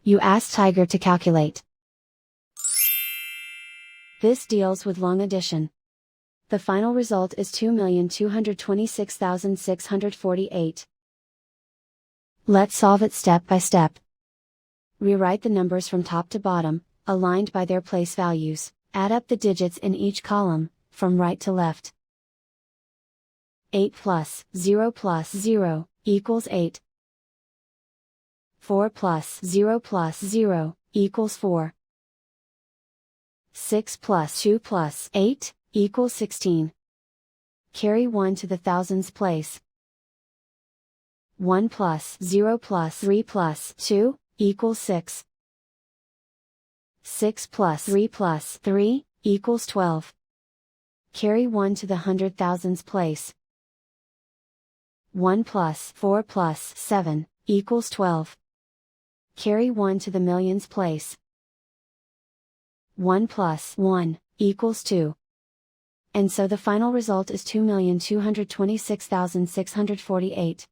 You ask Tiger to calculate. This deals with long addition. The final result is 2,226,648. Let's solve it step by step. Rewrite the numbers from top to bottom, aligned by their place values. Add up the digits in each column, from right to left. 8 plus 0 plus 0 equals 8. 4 plus 0 plus 0 equals 4. 6 plus 2 plus 8 equals 16. Carry 1 to the thousands place. 1 plus 0 plus 3 plus 2 equals 6. 6 plus 3 plus 3 equals 12. Carry 1 to the hundred thousands place. 1 plus 4 plus 7 equals 12. Carry 1 to the millions place. 1 plus 1 equals 2. And so the final result is 2,226,648.